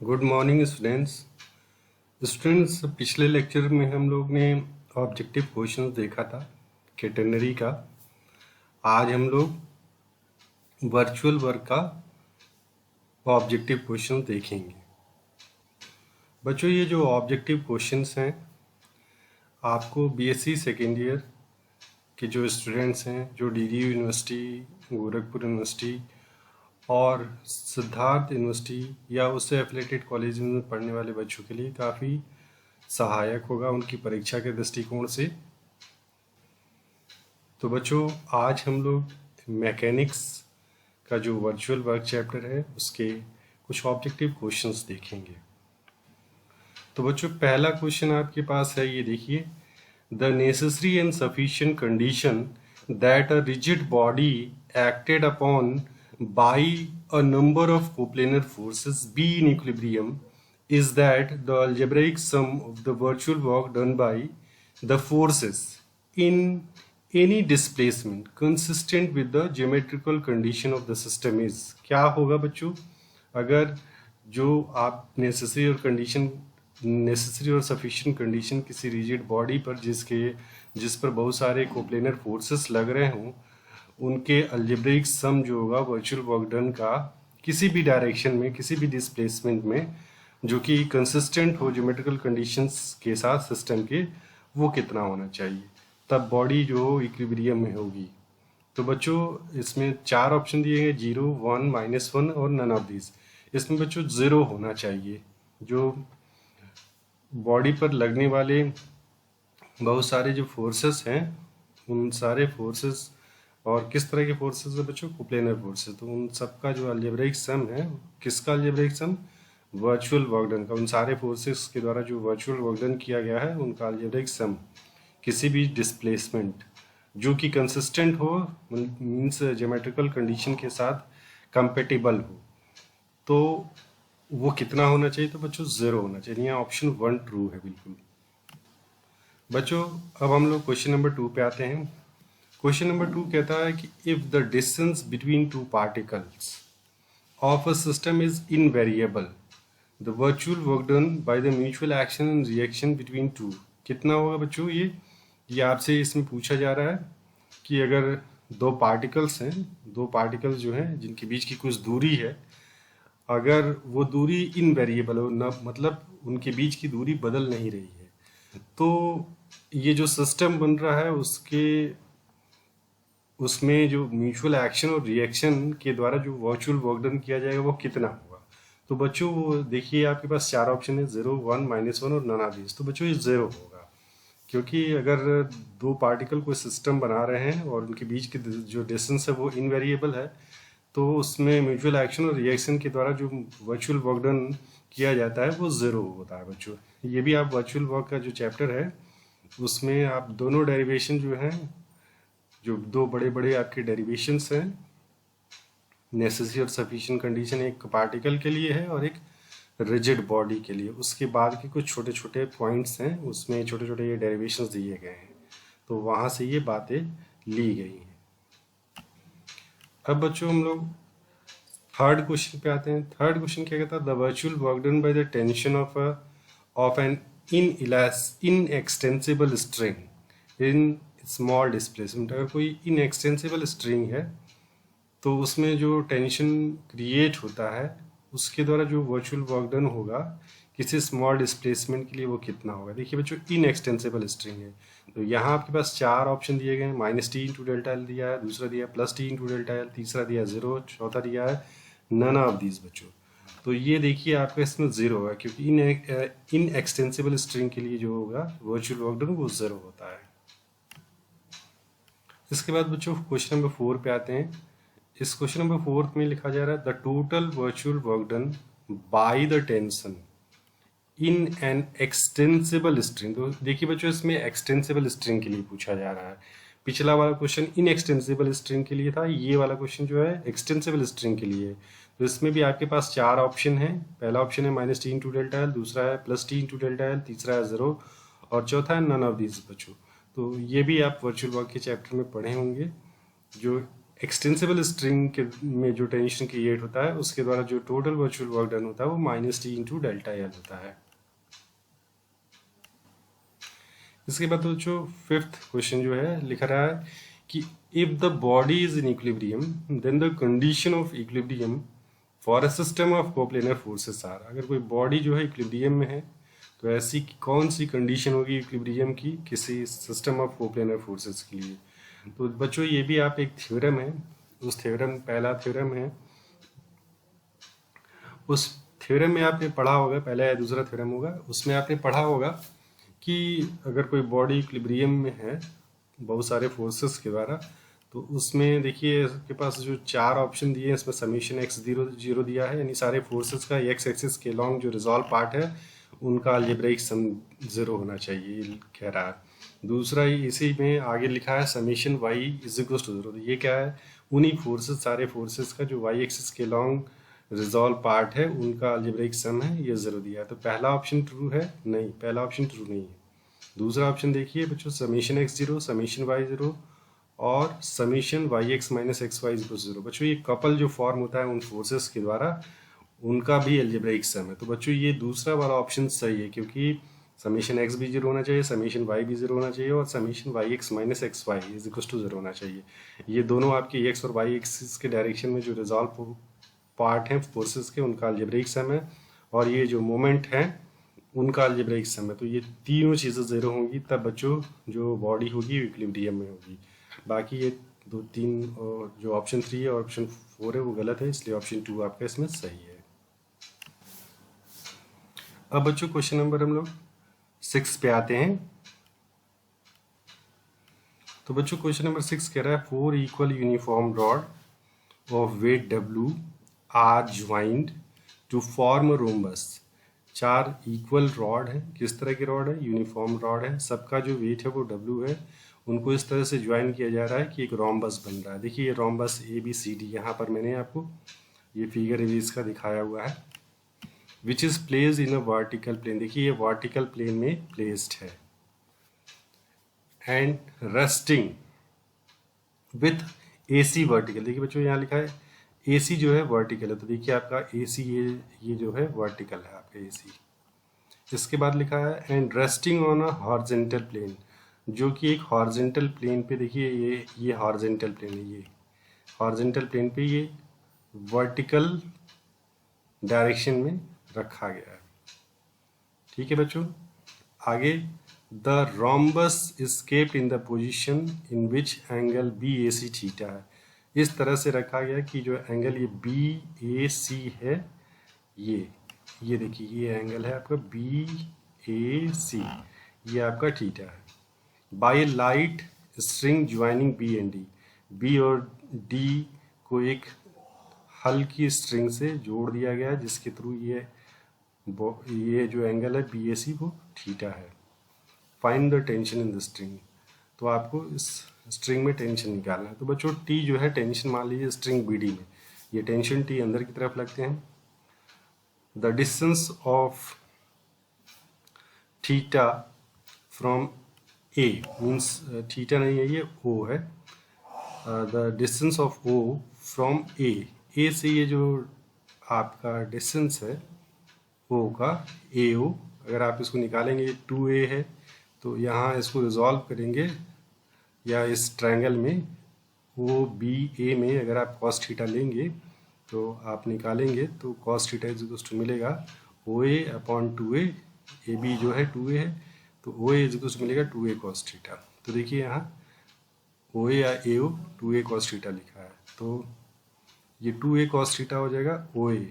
Good morning students. पिछले lecture में हम लोग ने ऑब्जेक्टिव क्वेश्चन देखा था कैटेगरी का। आज हम लोग वर्चुअल वर्क का ऑब्जेक्टिव क्वेश्चन देखेंगे। बच्चों, ये जो ऑब्जेक्टिव क्वेश्चंस हैं आपको बीएससी सेकेंड ईयर के जो स्टूडेंट्स हैं, जो डीडीयू यूनिवर्सिटी, गोरखपुर यूनिवर्सिटी और सिद्धार्थ यूनिवर्सिटी या उससे एफिलेटेड कॉलेज में पढ़ने वाले बच्चों के लिए काफ़ी सहायक होगा उनकी परीक्षा के दृष्टिकोण से। तो बच्चों, आज हम लोग मैकेनिक्स का जो वर्चुअल वर्क चैप्टर है उसके कुछ ऑब्जेक्टिव क्वेश्चंस देखेंगे। तो बच्चों, पहला क्वेश्चन आपके पास है, ये देखिए। The necessary and sufficient condition that a rigid body acted upon by a number of coplanar forces be in equilibrium is that the algebraic sum of the virtual work done by the forces in any displacement consistent with the geometrical condition of the system is। क्या होगा बच्चों, अगर जो आप necessary और sufficient condition किसी rigid body पर जिस पर बहुत सारे कोप्लेनर फोर्सेस लग रहे हों, उनके अलजेब्रिक सम जो होगा वर्चुअल वर्क डन का किसी भी डायरेक्शन में, किसी भी डिस्प्लेसमेंट में, जो कि कंसिस्टेंट हो ज्योमेट्रिकल कंडीशंस के साथ सिस्टम के, वो कितना होना चाहिए, तब बॉडी जो हो इक्विलिब्रियम में होगी। तो बच्चों, इसमें 4 ऑप्शन दिए गए, 0, 1, -1 और नन ऑफ दिस। इसमें बच्चों 0 होना चाहिए। जो बॉडी पर लगने वाले बहुत सारे जो फोर्सेस हैं, उन सारे फोर्सेस, और किस तरह के फोर्सेस है बच्चों, कोप्लेनर फोर्सेस, तो उन सबका जो अलजेब्रिक सम है, किसका अलजेब्रिक सम, वर्चुअल वर्क डन का। उन सारे फोर्सेस के द्वारा जो वर्चुअल वर्क डन किया गया है उनका अलजेब्रिक सम किसी भी डिस्प्लेसमेंट जो कि कंसिस्टेंट हो, मीन्स ज्योमेट्रिकल कंडीशन के साथ कंपेटिबल हो, तो वो कितना होना चाहिए। तो बच्चों 0 होना चाहिए। यहाँ ऑप्शन 1 ट्रू है बिल्कुल। बच्चों, अब हम लोग क्वेश्चन नंबर 2 पे आते हैं। क्वेश्चन नंबर 2 कहता है कि if the distance between two particles of a system is invariable, the virtual work done by the mutual action and reaction between two, कितना होगा बच्चों। ये आपसे इसमें पूछा जा रहा है कि अगर दो पार्टिकल्स हैं, दो पार्टिकल्स जो हैं जिनके बीच की कुछ दूरी है, अगर वो दूरी इनवेरिएबल हो, न मतलब उनके बीच की दूरी बदल नहीं रही है, तो ये जो सिस्टम बन रहा है उसमें जो म्यूचुअल एक्शन और रिएक्शन के द्वारा जो वर्चुअल वर्क डन किया जाएगा वो कितना होगा। तो बच्चों, वो देखिए आपके पास 4 ऑप्शन है, 0, 1, -1 और नन ऑफ दिस। तो बच्चों ये 0 होगा, क्योंकि अगर दो पार्टिकल कोई सिस्टम बना रहे हैं और उनके बीच की जो डिस्टेंस है वो इनवेरिएबल है, तो उसमें म्यूचुअल एक्शन और रिएक्शन के द्वारा जो वर्चुअल वर्क डन किया जाता है वो 0 होता है बच्चों। ये भी आप वर्चुअल वर्क का जो चैप्टर है उसमें आप दोनों डेरिवेशन जो हैं, जो दो बड़े बड़े आपके डेरिवेशंस हैं, नेसेसरी और सफिशिएंट कंडीशन एक पार्टिकल के लिए है और एक रिजिड बॉडी के लिए, उसके बाद के कुछ छोटे छोटे पॉइंट्स हैं, उसमें छोटे छोटे ये डेरिवेशंस दिए गए हैं, तो वहाँ से ये बातें ली गई हैं। अब बच्चों हम लोग थर्ड क्वेश्चन पे आते हैं। थर्ड क्वेश्चन क्या कहता है, the virtual work done by the tension of an inextensible string in small displacement. अगर कोई इनएक्सटेंसिबल स्ट्रिंग है तो उसमें जो टेंशन क्रिएट होता है उसके द्वारा जो वर्चुअल वर्क डन होगा किसी स्मॉल डिस्प्लेसमेंट के लिए वो कितना होगा। देखिए बच्चों, इनएक्सटेंसिबल स्ट्रिंग है, तो यहाँ आपके पास 4 ऑप्शन दिए गए हैं। -t × डेल्टा एल दिया है, दूसरा दिया है +t × डेल्टा एल, तीसरा दिया है 0, चौथा दिया है नन ऑफ दीज बच्चों। तो ये देखिए आपका इसमें 0 होगा, क्योंकि इनएक्सटेंसिबल स्ट्रिंग के लिए जो होगा वर्चुअल वर्क डन वो 0 होता है। इसके बाद बच्चों क्वेश्चन नंबर 4 पे आते हैं। इस क्वेश्चन नंबर 4 में लिखा जा रहा है, the total virtual work done by the tension in an extensible string. तो देखिए बच्चों, इसमें एक्सटेंसिबल स्ट्रिंग के लिए पूछा जा रहा है। पिछला वाला क्वेश्चन इनएक्सटेंसिबल स्ट्रिंग के लिए था, ये वाला क्वेश्चन जो है एक्सटेंसिबल स्ट्रिंग के लिए है। तो इसमें भी आपके पास 4 ऑप्शन है। पहला ऑप्शन है -t × डेल्टा एल, दूसरा है +t × डेल्टा एल, तीसरा है 0 और चौथा है नन ऑफ दीज बच्चों। तो ये भी आप वर्चुअल वर्क के चैप्टर में पढ़े होंगे। जो एक्सटेंसिबल स्ट्रिंग के में जो टेंशन क्रिएट होता है उसके द्वारा जो टोटल वर्चुअल वर्क डन होता है वो minus T into delta L होता है। इसके बाद बच्चों फिफ्थ क्वेश्चन जो है लिखा रहा है कि if the body is in equilibrium then the condition of equilibrium for a system of coplanar forces are. अगर कोई बॉडी जो है इक्विलिब्रियम में है तो ऐसी कौन सी कंडीशन होगी इक्विलिब्रियम की किसी सिस्टम ऑफ कोप्लेनर फोर्सेस के लिए। तो बच्चों ये भी आप एक थ्योरम है, उस थ्योरम पहला थ्योरम है, उस थ्योरम में आपने पढ़ा होगा, पहला या दूसरा थ्योरम होगा, उसमें आपने पढ़ा होगा कि अगर कोई बॉडी इक्विलिब्रियम में है बहुत सारे फोर्सेस के द्वारा तो उसमें देखिए इसके पास जो चार ऑप्शन दिए हैं इसमें समीशन एक्स जीरो दिया है, यानी सारे फोर्सेस का एक्स एक्सिस के लॉन्ग जो रिजॉल्व पार्ट है उनका अलजेब्रिक सम जीरो होना चाहिए कह रहा है। दूसरा इसी में आगे लिखा है summation Y is equal to zero. ये क्या है, उन्हीं फोर्सेस सारे फोर्सेस का जो वाई एक्सिस के लॉन्ग रिजॉल्व पार्ट है उनका अलजेब्रिक सम है, ये जीरो दिया है। तो पहला ऑप्शन ट्रू है नहीं, पहला ऑप्शन ट्रू नहीं है। दूसरा ऑप्शन देखिए बच्चों summation x zero, summation y zero और summation Y x minus x y equal zero. बच्चों ये कपल जो फॉर्म होता है उन फोर्सेस के द्वारा उनका भी अलजेब्रिक सम है। तो बच्चों ये दूसरा वाला ऑप्शन सही है क्योंकि समीशन एक्स भी जीरो होना चाहिए, समीशन वाई भी जीरो होना चाहिए और summation Y x minus x Y is equal to zero होना चाहिए। ये दोनों आपके एक्स और वाई एक्सिस के डायरेक्शन में जो रिजॉल्व पार्ट हैं फोर्सेस के उनका अलजेब्रिक सम है और ये जो मोमेंट है उनका अलजेब्रिक सम है। तो ये तीनों चीज़ें जीरो होंगी तब बच्चों जो बॉडी होगी इक्विलिब्रियम में होगी। बाकी ये दो तीन और जो ऑप्शन 3 है और ऑप्शन 4 है वो गलत है, इसलिए ऑप्शन 2 आपका इसमें सही है। अब बच्चों क्वेश्चन नंबर हम लोग 6 पे आते हैं। तो बच्चों क्वेश्चन नंबर 6 कह रहा है 4 equal uniform rod of weight W are joined to form rhombus. 4 equal rod है, किस तरह की रॉड है, यूनिफॉर्म रॉड है, सबका जो वेट है वो W है, उनको इस तरह से ज्वाइन किया जा रहा है कि एक रोम्बस बन रहा है। देखिए ये रोम्बस ABCD यहाँ पर मैंने आपको ये फिगर इसका दिखाया हुआ है, which is placed in a vertical plane. देखिए ये वर्टिकल प्लेन में प्लेस्ड है and resting with AC vertical. देखिए बच्चों यहाँ लिखा है AC जो है वर्टिकल है, तो देखिए आपका AC ये जो है वर्टिकल है आपका AC। इसके बाद लिखा है and resting on a horizontal plane, जो कि एक हॉरिजॉन्टल प्लेन पे, देखिए ये हॉरिजॉन्टल प्लेन है, ये हॉरिजॉन्टल प्लेन पे ये वर्टिकल डायरेक्शन में रखा गया है। ठीक है बच्चों, आगे the rhombus is kept in the position in which angle BAC theta है। इस तरह से रखा गया कि जो एंगल ये BAC है ये देखिए ये एंगल है आपका BAC, ये आपका थीटा है। By light string joining B and D, B और D को एक हल्की स्ट्रिंग से जोड़ दिया गया है जिसके थ्रू ये जो एंगल है BAC वो थीटा है। Find the tension in the string, तो आपको इस स्ट्रिंग में टेंशन निकालना है। तो बच्चों T जो है टेंशन मान लीजिए स्ट्रिंग BD में, ये टेंशन T अंदर की तरफ लगते हैं। The distance of theta from A means theta नहीं है ये O है, the distance of O from A से ये जो आपका डिस्टेंस है O का AO, अगर आप इसको निकालेंगे 2A है तो यहाँ इसको रिजॉल्व करेंगे या इस ट्रायंगल में OBA में अगर आप cos थीटा लेंगे तो आप निकालेंगे तो cos theta is equal to मिलेगा OA अपॉन 2A, AB जो है 2A है तो OA इज इक्वल टू मिलेगा 2A cos थीटा। तो देखिए यहाँ OA या AO 2A cos थीटा लिखा है तो ये 2A cos थीटा हो जाएगा OA।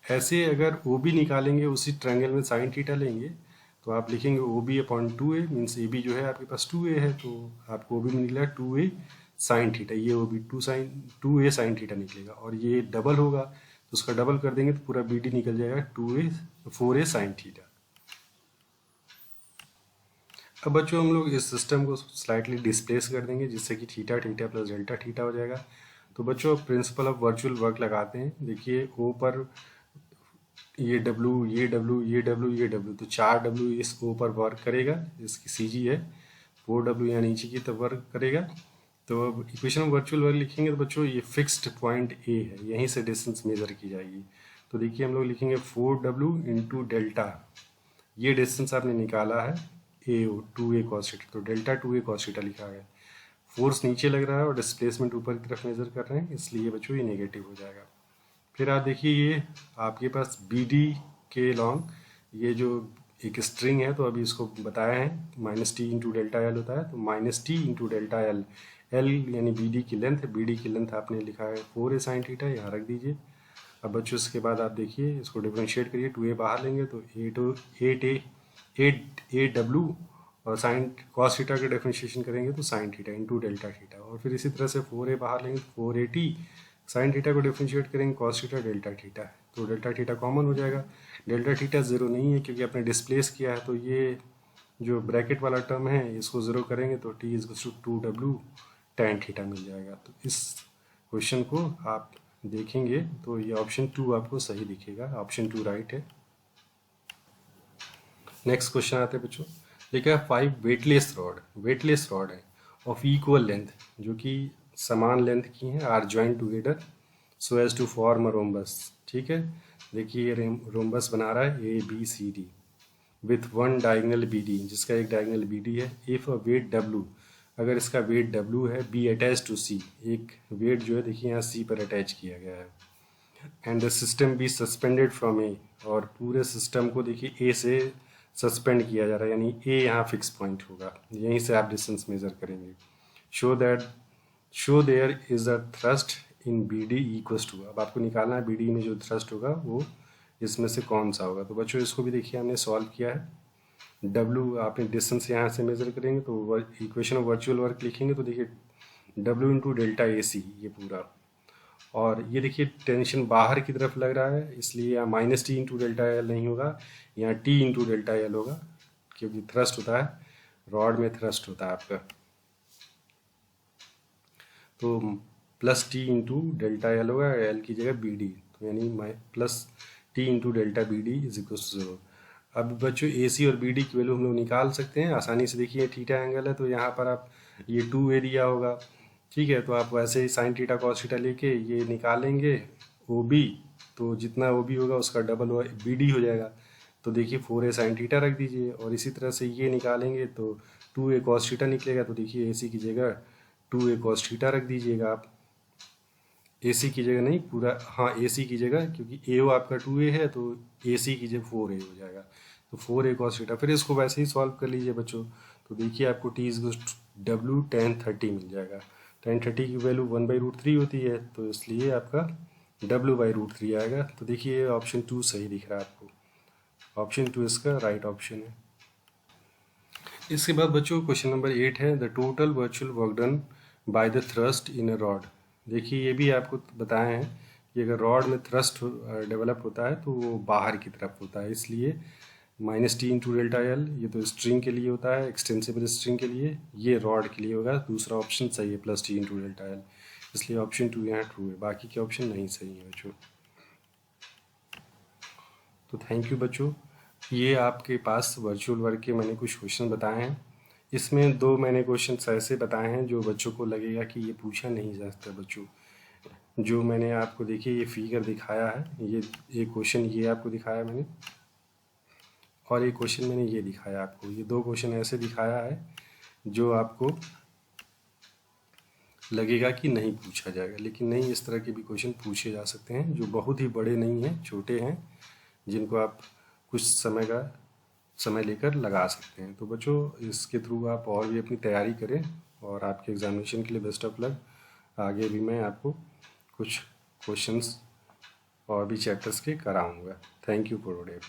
ऐसे अगर OB निकालेंगे उसी ट्रायंगल में sin थीटा लेंगे तो आप लिखेंगे OB upon 2A means AB जो है आपके पास 2A है तो आपको OB में निकलेगा 2A sin थीटा, ये OB 2A sin थीटा निकलेगा और ये डबल होगा तो उसका डबल कर देंगे तो पूरा BD निकल जाएगा 4A sin थीटा। अब बच्चों हम लोग इस सिस्टम को स्लाइटली डिस्प्लेस कर देंगे जिससे कि theta theta plus delta theta हो जाएगा। तो बच्चों प्रिंसिपल ऑफ वर्चुअल वर्क लगाते हैं। देखिए O पर ये W ये W ये W ये W, तो 4W इस O पर वर्क करेगा, इसकी CG है 4W यहाँ नीचे की तरफ वर्क करेगा तो अब इक्वेशन ऑफ वर्चुअल वर्क लिखेंगे तो बच्चों ये फिक्स्ड पॉइंट ए है, यहीं से डिस्टेंस मेजर की जाएगी। तो देखिए हम लोग लिखेंगे 4W इंटू डेल्टा, ये डिस्टेंस आपने निकाला है ए 2a cos थीटा, तो डेल्टा 2a cos थीटा लिखा है। फोर्स नीचे लग रहा है और डिस्प्लेसमेंट ऊपर की तरफ मेजर कर रहे हैं, इसलिए बच्चों ये नेगेटिव हो जाएगा। फिर आप देखिए ये आपके पास बी डी के लॉन्ग ये जो एक स्ट्रिंग है, तो अभी इसको बताया है minus T into delta L होता है, तो minus T into delta L, L यानी बी डी की लेंथ है, बी डी की लेंथ आपने लिखा है 4a sin थीटा, यहाँ रख दीजिए। अब बच्चों इसके बाद आप देखिए इसको डिफ्रेंशिएट करिए, 2a बाहर लेंगे तो 8w और साइन कॉस थीटा का डिफ्रेंशिएशन करेंगे तो sine theta into delta theta, और फिर इसी तरह से 4a बाहर लेंगे तो 4a साइन थीटा को डिफ्रेंशिएट करेंगे कॉस थीटा डेल्टा थीटा, तो डेल्टा थीटा कॉमन हो जाएगा। डेल्टा थीटा ज़ीरो नहीं है क्योंकि आपने डिस्प्लेस किया है, तो ये जो ब्रैकेट वाला टर्म है इसको ज़ीरो करेंगे तो t is to 2w tan theta मिल जाएगा। तो इस क्वेश्चन को आप देखेंगे तो ये ऑप्शन 2 आपको सही दिखेगा, ऑप्शन 2 राइट है। नेक्स्ट क्वेश्चन आते हैं बच्चों, लिखा है 5 वेटलेस रॉड है ऑफ इक्वल लेंथ, जो कि समान लेंथ की हैं, are joint together so as to form a rhombus. ठीक है, देखिए ये रोम्बस बना रहा है ABCD with one diagonal BD, जिसका एक डायगनल BD है। इफ अ वेट W, अगर इसका वेट W है, बी अटैच टू C, एक वेट जो है देखिए यहाँ C पर अटैच किया गया है, and the system be suspended from A, और पूरे सिस्टम को देखिए A से सस्पेंड किया जा रहा है, यानी A यहाँ फिक्स पॉइंट होगा, यहीं से आप डिस्टेंस मेजर करेंगे। Show there is a thrust in BD equals to, अब आपको निकालना है BD में जो थ्रस्ट होगा वो इसमें से कौन सा होगा। तो बच्चों इसको भी देखिए हमने सॉल्व किया है, W आपने डिस्टेंस यहाँ से मेजर करेंगे तो इक्वेशन ऑफ वर्चुअल वर्क लिखेंगे तो देखिए W इंटू डेल्टा AC ये पूरा, और ये देखिए टेंशन बाहर की तरफ लग रहा है, इसलिए यहाँ minus T into delta L नहीं होगा, यहाँ टी इंटू डेल्टा एल होगा, क्योंकि थ्रस्ट होता है, रॉड में थ्रस्ट होता है आपका, तो plus T into delta L होगा, एल की जगह बी डी, तो यानी plus T into delta B D is equal to 0। अब बच्चों ए सी और बी डी की वैल्यू हम लोग निकाल सकते हैं आसानी से। देखिए थीटा एंगल है तो यहाँ पर आप ये 2a दिया होगा, ठीक है, तो आप वैसे ही साइन थीटा कॉस थीटा लेके ये निकालेंगे OB, तो जितना OB होगा उसका डबल BD हो जाएगा, तो देखिए 4a साइन थीटा रख दीजिए, और इसी तरह से ये निकालेंगे तो 2a कॉस थीटा निकलेगा, तो देखिए AC की जगह 2a कॉस थीटा रख दीजिएगा आप, AC की जगह नहीं पूरा, हाँ AC की जगह, क्योंकि AO आपका 2a है तो AC की जगह 4a हो जाएगा, तो 4a कॉस थीटा। फिर इसको वैसे ही सॉल्व कर लीजिए बच्चों, तो देखिए आपको t इज W tan 30 मिल जाएगा। tan 30 की वैल्यू 1/√3 होती है, तो इसलिए आपका W/√3 आएगा। तो देखिए ऑप्शन 2 सही दिख रहा है आपको, ऑप्शन 2 इसका राइट ऑप्शन है। इसके बाद बच्चों क्वेश्चन नंबर 8 है, the total virtual work done by the thrust in a rod. देखिए ये भी आपको बताए हैं कि अगर रॉड में थ्रस्ट डेवलप होता है तो वो बाहर की तरफ होता है, इसलिए minus T into delta L, ये तो स्ट्रिंग के लिए होता है, एक्सटेंसिबल स्ट्रिंग के लिए, ये रॉड के लिए होगा, दूसरा ऑप्शन सही है plus T into delta L, इसलिए ऑप्शन 2 यहाँ ट्रू है, बाकी के ऑप्शन नहीं सही है बच्चों। तो थैंक यू बच्चों, ये आपके पास वर्चुअल वर्क के मैंने कुछ क्वेश्चन बताए हैं, इसमें 2 मैंने क्वेश्चन ऐसे बताए हैं जो बच्चों को लगेगा कि ये पूछा नहीं जा सकता बच्चों। जो मैंने आपको देखिए ये फिगर दिखाया है, ये एक क्वेश्चन ये आपको दिखाया मैंने, और एक क्वेश्चन मैंने ये दिखाया आपको, ये 2 क्वेश्चन ऐसे दिखाया है जो आपको लगेगा कि नहीं पूछा जाएगा, लेकिन नहीं, इस तरह के भी क्वेश्चन पूछे जा सकते हैं जो बहुत ही बड़े नहीं हैं, छोटे हैं, जिनको आप कुछ समय लेकर लगा सकते हैं। तो बच्चों इसके थ्रू आप और भी अपनी तैयारी करें, और आपके एग्जामिनेशन के लिए बेस्ट ऑफ लक। आगे भी मैं आपको कुछ क्वेश्चंस और भी चैप्टर्स के कराऊंगा। Thank you for today.